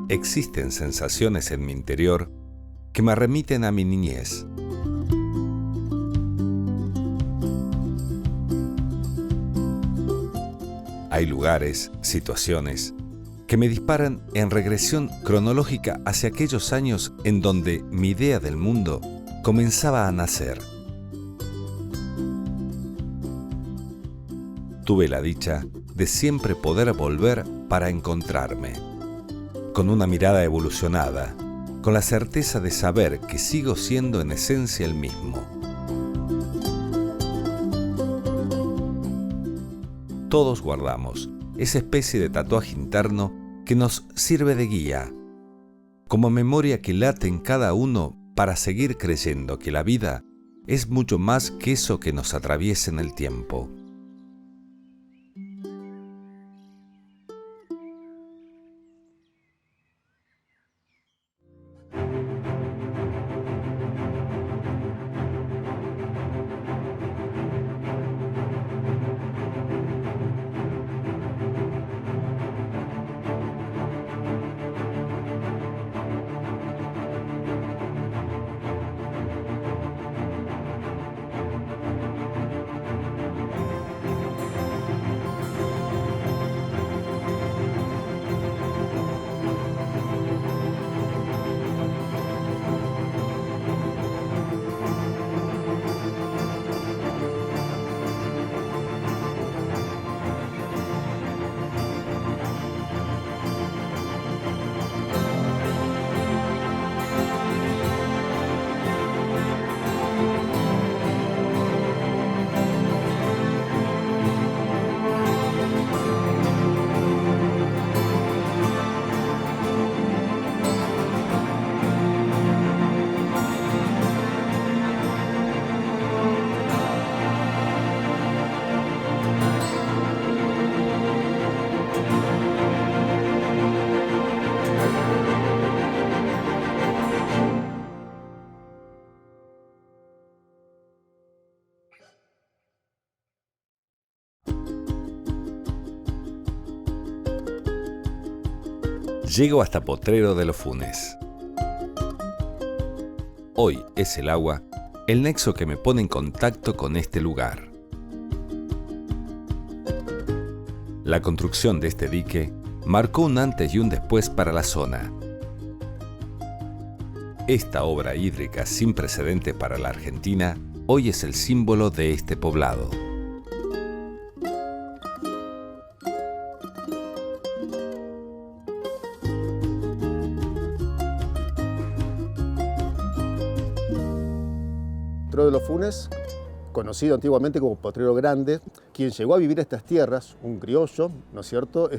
Existen sensaciones en mi interior que me remiten a mi niñez. Hay lugares, situaciones, que me disparan en regresión cronológica hacia aquellos años en donde mi idea del mundo comenzaba a nacer. Tuve la dicha de siempre poder volver para encontrarme, con una mirada evolucionada, con la certeza de saber que sigo siendo en esencia el mismo. Todos guardamos esa especie de tatuaje interno que nos sirve de guía, como memoria que late en cada uno para seguir creyendo que la vida es mucho más que eso que nos atraviesa en el tiempo. Llego hasta Potrero de los Funes. Hoy es el agua el nexo que me pone en contacto con este lugar. La construcción de este dique marcó un antes y un después para la zona. Esta obra hídrica sin precedente para la Argentina hoy es el símbolo de este poblado. Potrero de los Funes, conocido antiguamente como Potrero Grande, quien llegó a vivir estas tierras, un criollo, ¿no es cierto?,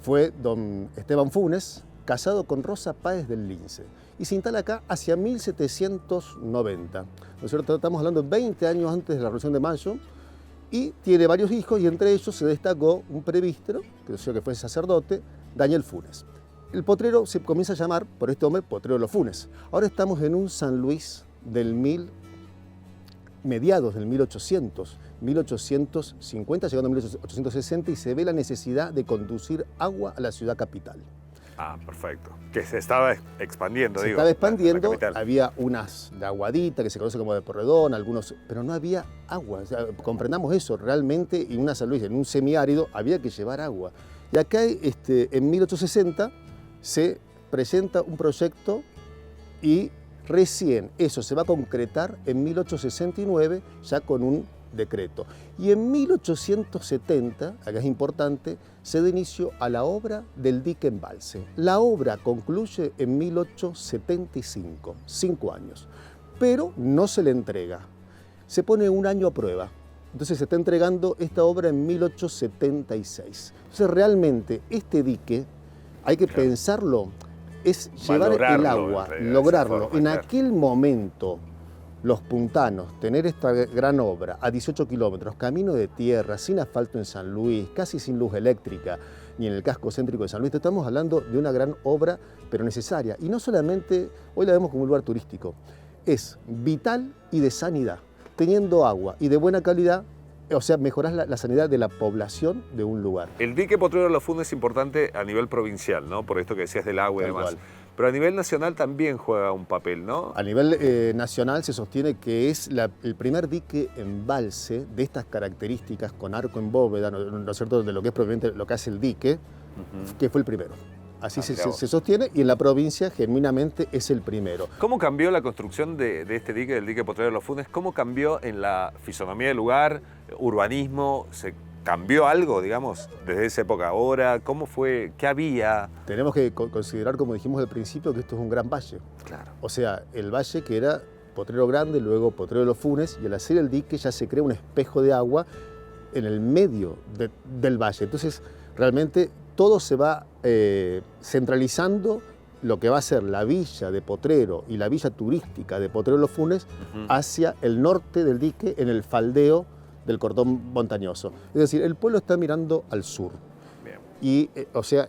fue don Esteban Funes, casado con Rosa Páez del Lince, y se instala acá hacia 1790, ¿no es cierto? Estamos hablando de 20 años antes de la Revolución de Mayo, y tiene varios hijos, y entre ellos se destacó un presbítero, que fue sacerdote, Daniel Funes. El potrero se comienza a llamar, por este hombre, Potrero de los Funes. Ahora estamos en un San Luis del mediados del 1850, llegando a 1860, y se ve la necesidad de conducir agua a la ciudad capital. Ah, perfecto. Que se estaba expandiendo, Se estaba expandiendo, había unas de aguadita, que se conoce como de Porredón, algunos, pero no había agua. O sea, comprendamos eso, realmente en una San Luis, en un semiárido, había que llevar agua. Y acá, en 1860, se presenta un proyecto y recién eso se va a concretar en 1869, ya con un decreto. Y en 1870, acá es importante, se da inicio a la obra del dique embalse. La obra concluye en 1875, 5 años, pero no se le entrega. Se pone un año a prueba. Entonces se está entregando esta obra en 1876. Entonces realmente este dique hay que pensarlo, es llevar el agua, lograrlo. En aquel momento, los puntanos, tener esta gran obra a 18 kilómetros, camino de tierra, sin asfalto en San Luis, casi sin luz eléctrica, ni en el casco céntrico de San Luis, estamos hablando de una gran obra, pero necesaria. Y no solamente, hoy la vemos como un lugar turístico, es vital y de sanidad. Teniendo agua y de buena calidad, o sea, mejorás la sanidad de la población de un lugar. El dique Potrero de los Funes es importante a nivel provincial, ¿no? Por esto que decías del agua y Tal demás. cual. Pero a nivel nacional también juega un papel, ¿no? A nivel nacional se sostiene que es el primer dique embalse de estas características con arco en bóveda, ¿no es cierto?, de lo que es propiamente lo que hace el dique, que fue el primero. Así se sostiene, y en la provincia genuinamente es el primero. ¿Cómo cambió la construcción de este dique, del dique Potrero de los Funes? ¿Cómo cambió en la fisonomía del lugar, urbanismo? ¿Se cambió algo, digamos, desde esa época a ahora? ¿Cómo fue? ¿Qué había? Tenemos que considerar, como dijimos al principio, que esto es un gran valle. Claro. O sea, el valle que era Potrero Grande, luego Potrero de los Funes, y al hacer el dique ya se crea un espejo de agua en el medio del valle. Entonces, realmente todo se va centralizando lo que va a ser la villa de Potrero y la villa turística de Potrero de los Funes hacia el norte del dique, en el faldeo del cordón montañoso. Es decir, el pueblo está mirando al sur. Bien. Y,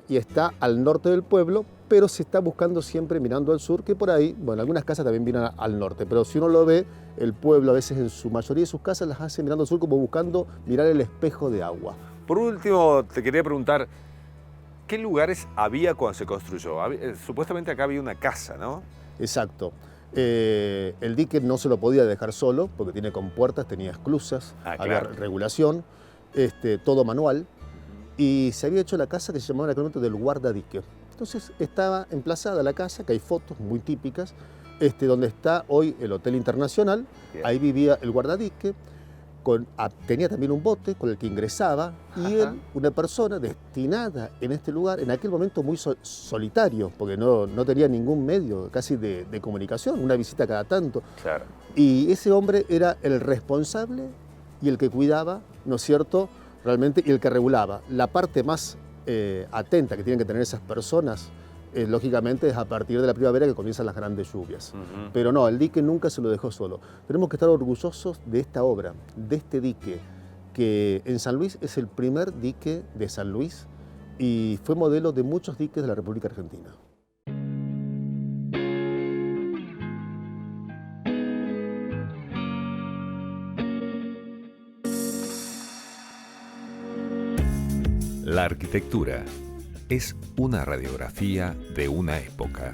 y está al norte del pueblo, pero se está buscando siempre mirando al sur, que por ahí, bueno, algunas casas también miran al norte, pero si uno lo ve, el pueblo a veces en su mayoría de sus casas las hace mirando al sur, como buscando mirar el espejo de agua. Por último, te quería preguntar, ¿qué lugares había cuando se construyó? Supuestamente acá había una casa, ¿no? Exacto. El dique no se lo podía dejar solo, porque tiene compuertas, tenía esclusas, había regulación, todo manual, y se había hecho la casa que se llamaba en aquel momento del guardadique. Entonces estaba emplazada la casa, que hay fotos muy típicas, donde está hoy el Hotel Internacional. Bien. Ahí vivía el guardadique, tenía también un bote con el que ingresaba, y él, una persona destinada en este lugar, en aquel momento muy solitario, porque no tenía ningún medio casi de comunicación, una visita cada tanto. Claro. Y ese hombre era el responsable y el que cuidaba, ¿no es cierto?, realmente, y el que regulaba. La parte más atenta que tienen que tener esas personas, lógicamente, es a partir de la primavera que comienzan las grandes lluvias. Pero no, el dique nunca se lo dejó solo. Tenemos que estar orgullosos de esta obra, de este dique, que en San Luis es el primer dique de San Luis y fue modelo de muchos diques de la República Argentina. La arquitectura es una radiografía de una época.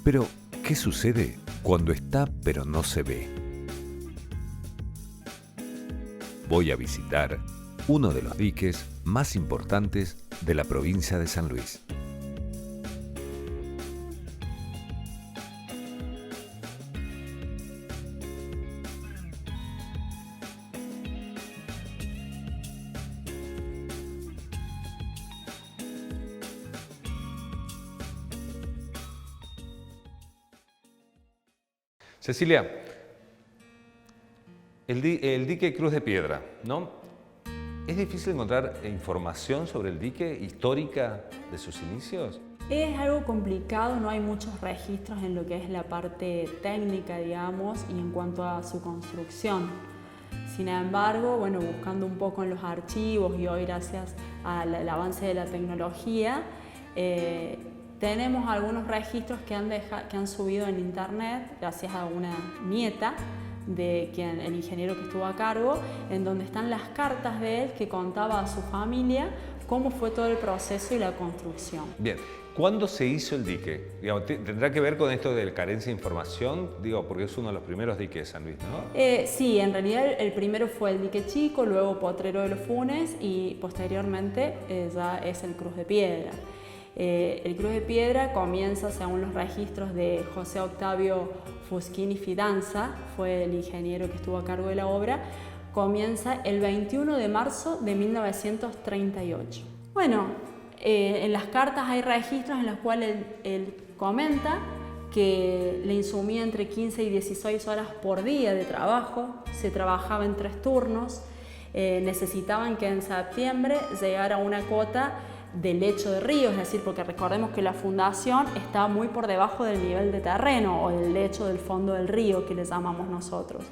Pero, ¿qué sucede cuando está pero no se ve? Voy a visitar uno de los diques más importantes de la provincia de San Luis. Cecilia, el dique Cruz de Piedra, ¿no? ¿Es difícil encontrar información sobre el dique histórica de sus inicios? Es algo complicado, no hay muchos registros en lo que es la parte técnica, digamos, y en cuanto a su construcción. Sin embargo, bueno, buscando un poco en los archivos y hoy gracias al avance de la tecnología, tenemos algunos registros que han subido en internet gracias a una nieta de el ingeniero que estuvo a cargo, en donde están las cartas de él que contaba a su familia cómo fue todo el proceso y la construcción. Bien, ¿cuándo se hizo el dique? Digamos, ¿tendrá que ver con esto de la carencia de información? Digo, porque es uno de los primeros diques de San Luis, ¿no? Sí, en realidad el primero fue el dique chico, luego Potrero de los Funes y posteriormente ya es el Cruz de Piedra. El Cruz de Piedra comienza, según los registros de José Octavio Fuschini Fidanza, fue el ingeniero que estuvo a cargo de la obra, comienza el 21 de marzo de 1938. Bueno, en las cartas hay registros en los cuales él comenta que le insumía entre 15 y 16 horas por día de trabajo, se trabajaba en 3 turnos, necesitaban que en septiembre llegara una cota de lecho de río, es decir, porque recordemos que la fundación está muy por debajo del nivel de terreno o del lecho del fondo del río, que le llamamos nosotros.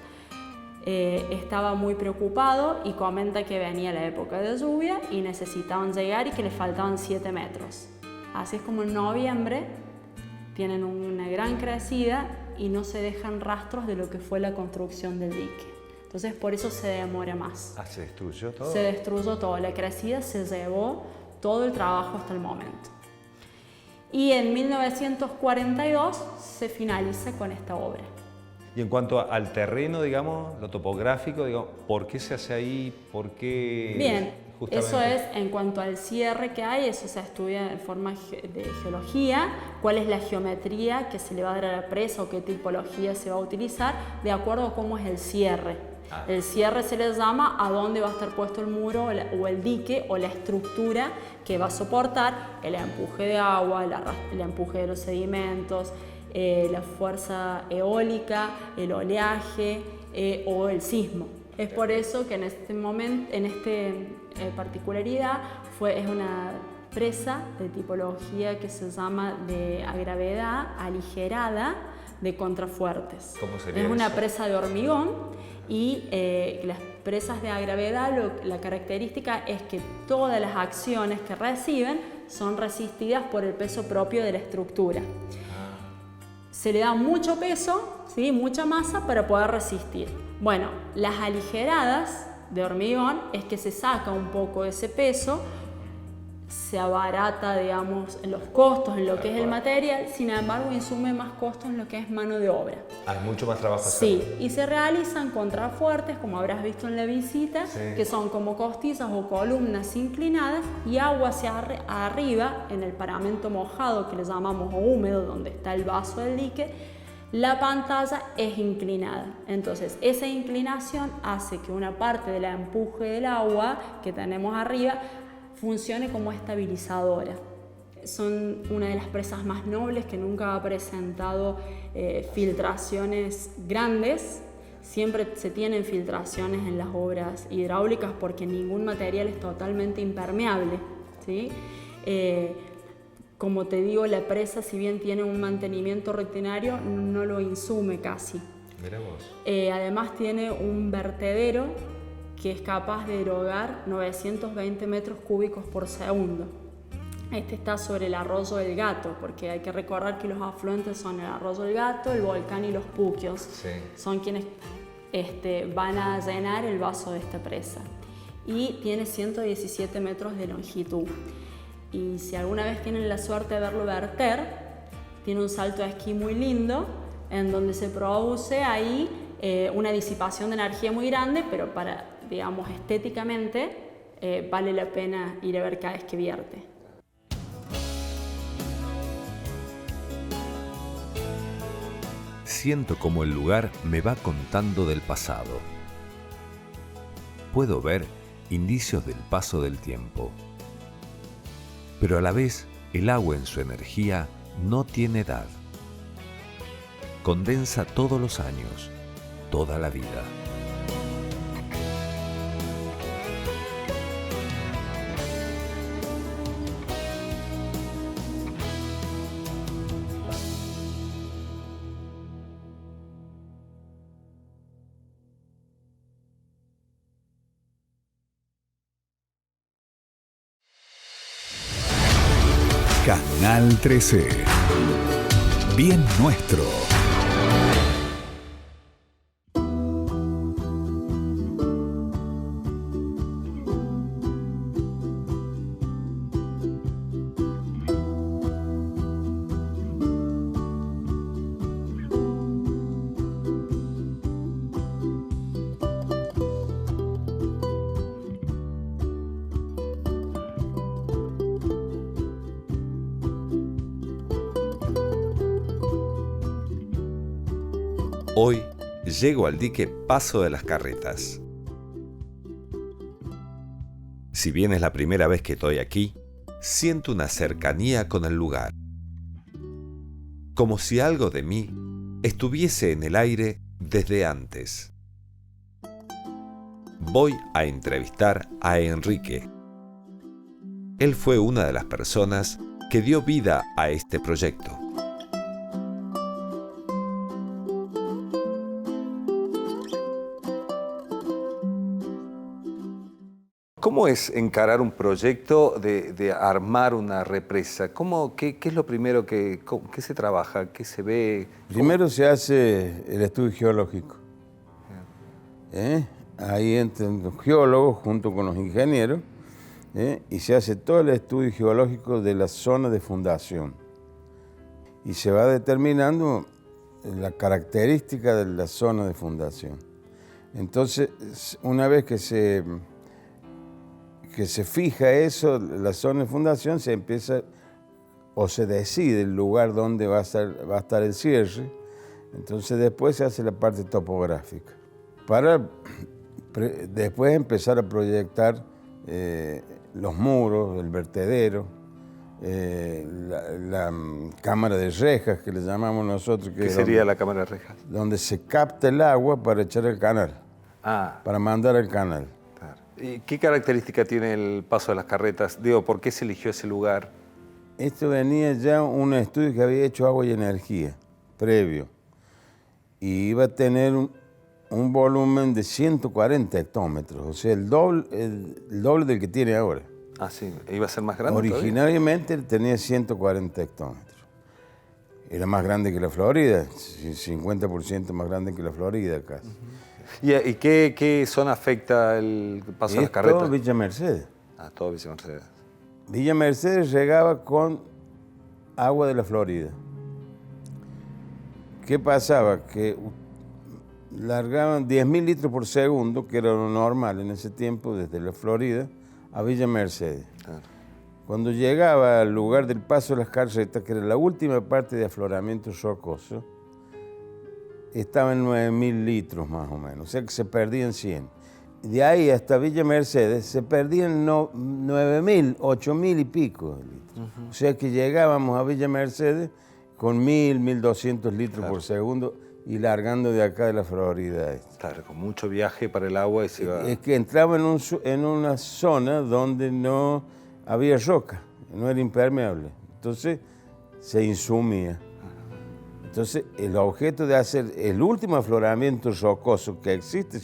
Estaba muy preocupado y comenta que venía la época de lluvia y necesitaban llegar y que le faltaban 7 metros. Así es como en noviembre tienen una gran crecida y no se dejan rastros de lo que fue la construcción del dique. Entonces por eso se demora más. Ah, ¿se destruyó todo? Se destruyó todo, la crecida se llevó todo el trabajo hasta el momento. Y en 1942 se finaliza con esta obra. Y en cuanto al terreno, digamos, lo topográfico, digamos, ¿por qué se hace ahí? ¿Por qué? Bien, justamente? eso es en cuanto al cierre que hay, eso se estudia en forma de geología, cuál es la geometría que se le va a dar a la presa o qué tipología se va a utilizar, de acuerdo a cómo es el cierre. El cierre se le llama a dónde va a estar puesto el muro o el dique o la estructura que va a soportar el empuje de agua, el empuje de los sedimentos, la fuerza eólica, el oleaje o el sismo. Es por eso que en este momento, en esta particularidad, es una presa de tipología que se llama de a gravedad aligerada de contrafuertes. ¿Cómo sería Es una eso? presa de hormigón. Y las presas de a gravedad, la característica es que todas las acciones que reciben son resistidas por el peso propio de la estructura. Se le da mucho peso, ¿sí? Mucha masa para poder resistir. Bueno, las aligeradas de hormigón es que se saca un poco de ese peso, se abarata, digamos, en los costos, en lo que es el material, sin embargo, insume más costos en lo que es mano de obra. Hay mucho más trabajo hacer. Sí, y se realizan contrafuertes, como habrás visto en la visita, Sí. que son como costizas o columnas inclinadas y agua hacia arriba, en el paramento mojado, que le llamamos o húmedo, donde está el vaso del dique, la pantalla es inclinada. Entonces, esa inclinación hace que una parte del empuje del agua que tenemos arriba funcione como estabilizadora. Son una de las presas más nobles que nunca ha presentado filtraciones grandes. Siempre se tienen filtraciones en las obras hidráulicas porque ningún material es totalmente impermeable, ¿sí? Como te digo, la presa, si bien tiene un mantenimiento rutinario, no lo insume casi. Mirá vos. Además tiene un vertedero que es capaz de erogar 920 metros cúbicos por segundo. Este está sobre el arroyo del Gato, porque hay que recordar que los afluentes son el arroyo del Gato, el volcán y los Puquios. Sí. Son quienes van a llenar el vaso de esta presa. Y tiene 117 metros de longitud. Y si alguna vez tienen la suerte de verlo verter, tiene un salto de esquí muy lindo, en donde se produce ahí una disipación de energía muy grande, pero digamos, estéticamente vale la pena ir a ver cada vez que vierte. Siento como el lugar me va contando del pasado. Puedo ver indicios del paso del tiempo. Pero a la vez, el agua en su energía no tiene edad. Condensa todos los años, toda la vida. Canal 13. Bien nuestro. Hoy llego al dique Paso de las Carretas. Si bien es la primera vez que estoy aquí, siento una cercanía con el lugar. Como si algo de mí estuviese en el aire desde antes. Voy a entrevistar a Enrique. Él fue una de las personas que dio vida a este proyecto. ¿Cómo es encarar un proyecto de armar una represa? ¿Qué es lo primero qué se trabaja? ¿Qué se ve? Primero se hace el estudio geológico. Ahí entran los geólogos junto con los ingenieros, y se hace todo el estudio geológico de la zona de fundación. Y se va determinando la característica de la zona de fundación. Entonces, una vez que se fija eso, la zona de fundación, se empieza o se decide el lugar donde va a estar el cierre. Entonces después se hace la parte topográfica para después empezar a proyectar los muros, el vertedero, la cámara de rejas que le llamamos nosotros. ¿Qué sería la cámara de rejas? Donde se capta el agua para echar al canal, para mandar al canal. Claro. ¿Y qué característica tiene el paso de las carretas? Digo, ¿por qué se eligió ese lugar? Esto venía ya un estudio que había hecho Agua y Energía, previo. Y iba a tener un volumen de 140 hectómetros, o sea, el doble del que tiene ahora. Ah, sí, iba a ser más grande. Originariamente tenía 140 hectómetros. Era más grande que la Florida, 50% más grande que la Florida casi. ¿Y qué zona afecta el paso de las carretas? Todo Villa Mercedes. Ah, todo Villa Mercedes. Villa Mercedes regaba con agua de la Florida. ¿Qué pasaba? Que largaban 10.000 litros por segundo, que era lo normal en ese tiempo, desde la Florida a Villa Mercedes. Claro. Cuando llegaba al lugar del paso de las carretas, que era la última parte de afloramiento rocoso, estaba en 9.000 litros más o menos, o sea que se perdían 100. De ahí hasta Villa Mercedes se perdían 9.000, 8.000 y pico de litros. O sea que llegábamos a Villa Mercedes con 1.000, 1.200 litros por segundo y largando de acá de la Florida. Claro, con mucho viaje para el agua y se iba... Es que entraba en una zona donde no había roca, no era impermeable. Entonces se insumía. Entonces el objeto de hacer el último afloramiento rocoso que existe,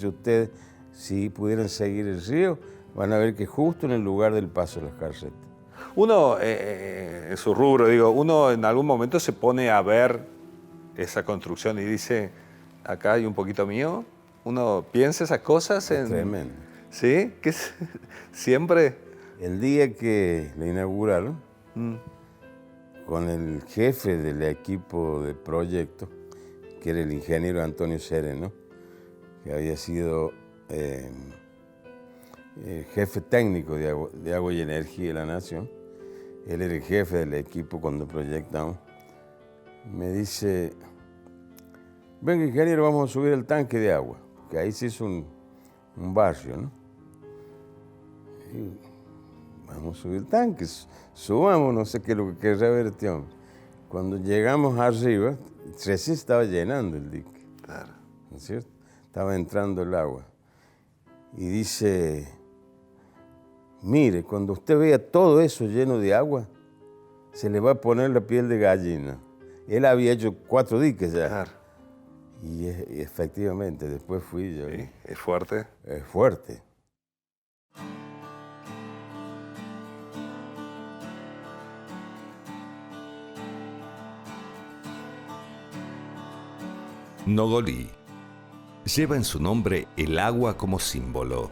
si pudieran seguir el río, van a ver que justo en el lugar del paso de las carretas. Uno, en su rubro, digo, uno en algún momento se pone a ver esa construcción y dice, acá hay un poquito mío. Uno piensa esas cosas. Es tremendo. ¿Sí? ¿Qué siempre? El día que la inauguraron, con el jefe del equipo de proyecto, que era el ingeniero Antonio Sereno, que había sido jefe técnico de Agua y Energía de la Nación. Él era el jefe del equipo cuando proyectamos. Me dice, venga ingeniero, vamos a subir el tanque de agua, que ahí se hizo un barrio, ¿no? Y vamos a subir el tanque, subamos, no sé qué es lo que querrá ver este hombre. Cuando llegamos arriba, recién estaba llenando el dique, claro, ¿no es cierto? Estaba entrando el agua. Y dice, mire, cuando usted vea todo eso lleno de agua, se le va a poner la piel de gallina. Él había hecho 4 diques ya. Claro. Y efectivamente, después fui yo. Sí, ¿es fuerte? Es fuerte. Nogolí lleva en su nombre el agua como símbolo.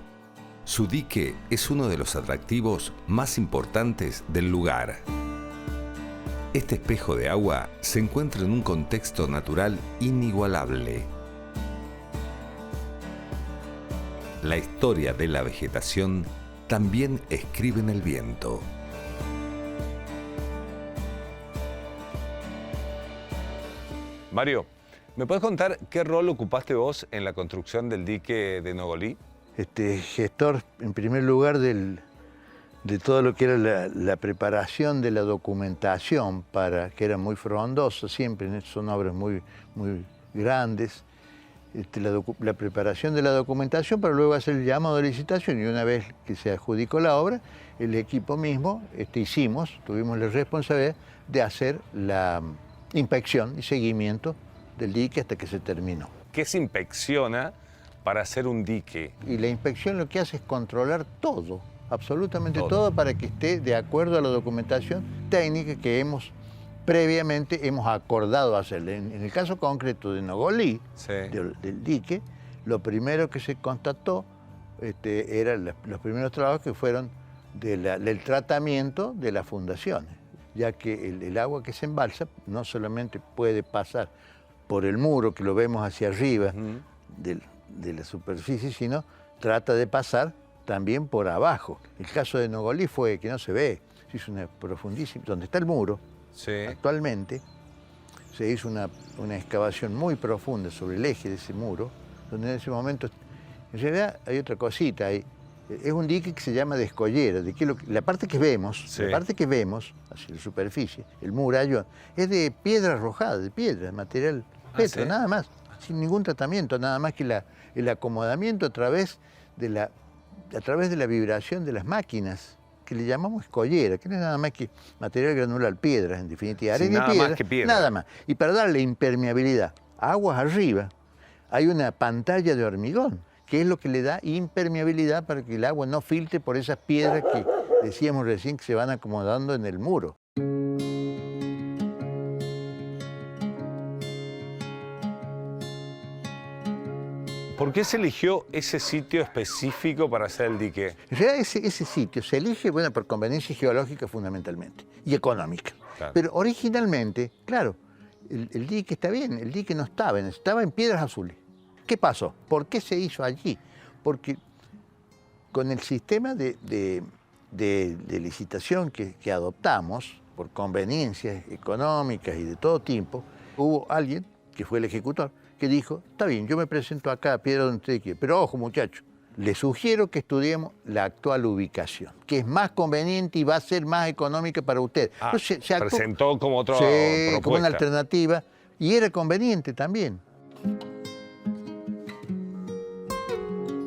Su dique es uno de los atractivos más importantes del lugar. Este espejo de agua se encuentra en un contexto natural inigualable. La historia de la vegetación también escribe en el viento. Mario, ¿me puedes contar qué rol ocupaste vos en la construcción del dique de Nogolí? Gestor, en primer lugar, de todo lo que era la preparación de la documentación, que era muy frondosa siempre, son obras muy grandes. La preparación de la documentación para luego hacer el llamado de licitación, y una vez que se adjudicó la obra, el equipo mismo tuvimos la responsabilidad de hacer la inspección y seguimiento del dique hasta que se terminó. ¿Qué se inspecciona para hacer un dique? Y la inspección lo que hace es controlar todo, absolutamente todo, para que esté de acuerdo a la documentación técnica que previamente hemos acordado hacer. En el caso concreto de Nogolí, del dique, lo primero que se constató eran los primeros trabajos que fueron del tratamiento de las fundaciones, ya que el agua que se embalsa no solamente puede pasar por el muro, que lo vemos hacia arriba de la superficie, sino trata de pasar también por abajo. El caso de Nogolí fue que no se ve, se hizo una profundísima, donde está el muro, actualmente, se hizo una excavación muy profunda sobre el eje de ese muro, donde en ese momento, en realidad hay otra cosita ahí. Es un dique que se llama de escollera, la parte que vemos, hacia la superficie, el murallón, es de piedra arrojada, de piedra, material petro, nada más, sin ningún tratamiento, nada más que el acomodamiento a través de la vibración de las máquinas, que le llamamos escollera, que no es nada más que material granular, piedras, en definitiva, arena y piedra, nada más. Y para darle impermeabilidad, aguas arriba, hay una pantalla de hormigón, que es lo que le da impermeabilidad para que el agua no filtre por esas piedras que decíamos recién que se van acomodando en el muro. ¿Por qué se eligió ese sitio específico para hacer el dique? En realidad ese sitio se elige, bueno, por conveniencia geológica fundamentalmente y económica. Claro. Pero originalmente, claro, el dique está bien, el dique no estaba en Piedras Azules. ¿Qué pasó? ¿Por qué se hizo allí? Porque con el sistema de licitación que adoptamos, por conveniencias económicas y de todo tipo, hubo alguien, que fue el ejecutor, que dijo, está bien, yo me presento acá a Piedra donde usted quiere, pero ojo muchachos, les sugiero que estudiemos la actual ubicación, que es más conveniente y va a ser más económica para usted. Entonces, se presentó como otra propuesta. Como una alternativa, y era conveniente también.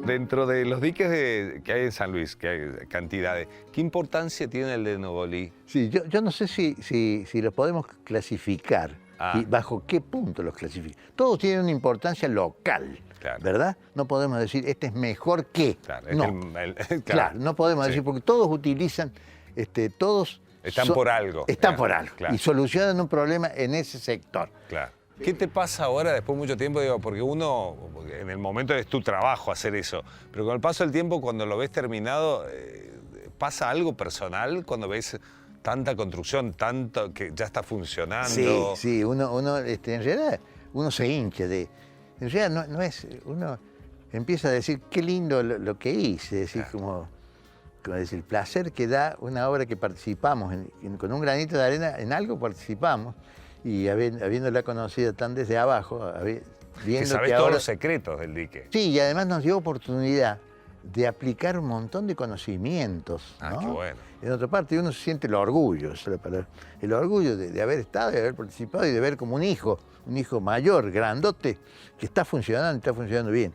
Dentro de los diques que hay en San Luis, que hay cantidades, ¿qué importancia tiene el de Nogolí? Sí, yo no sé si los podemos clasificar. ¿Y bajo qué punto los clasifican? Todos tienen una importancia local, claro, ¿verdad? No podemos decir, este es mejor que. Claro, no, claro, no podemos decir, porque todos utilizan, todos... Están por algo. Están por algo, claro, y solucionan un problema en ese sector. Claro. ¿Qué te pasa ahora, después de mucho tiempo? Digo, porque uno, en el momento es tu trabajo hacer eso, pero con el paso del tiempo, cuando lo ves terminado, ¿pasa algo personal cuando ves tanta construcción, tanto que ya está funcionando? Sí, uno en realidad uno se hincha en realidad no es, uno empieza a decir qué lindo lo que hice, es decir, como decir, el placer que da una obra que participamos, con un granito de arena en algo participamos, y habiéndola conocido tan desde abajo, viendo que sabés todos los secretos del dique. Sí, y además nos dio oportunidad de aplicar un montón de conocimientos, ¿no? Qué bueno. En otra parte uno se siente el orgullo, esa es la palabra, el orgullo de haber estado, de haber participado y de ver como un hijo mayor, grandote, que está funcionando bien.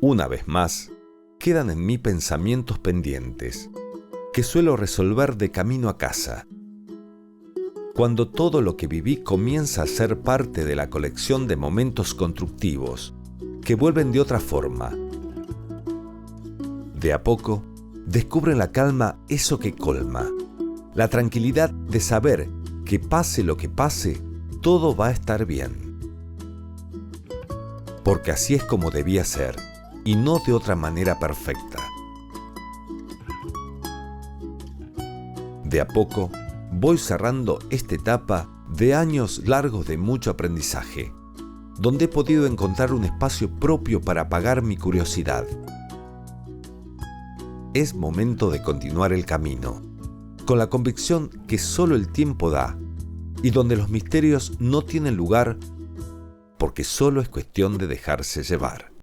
Una vez más, quedan en mí pensamientos pendientes, que suelo resolver de camino a casa. Cuando todo lo que viví comienza a ser parte de la colección de momentos constructivos, que vuelven de otra forma. De a poco, descubre en la calma eso que colma, la tranquilidad de saber que pase lo que pase, todo va a estar bien. Porque así es como debía ser, y no de otra manera perfecta. De a poco, voy cerrando esta etapa de años largos de mucho aprendizaje, donde he podido encontrar un espacio propio para apagar mi curiosidad. Es momento de continuar el camino, con la convicción que solo el tiempo da, y donde los misterios no tienen lugar, porque solo es cuestión de dejarse llevar.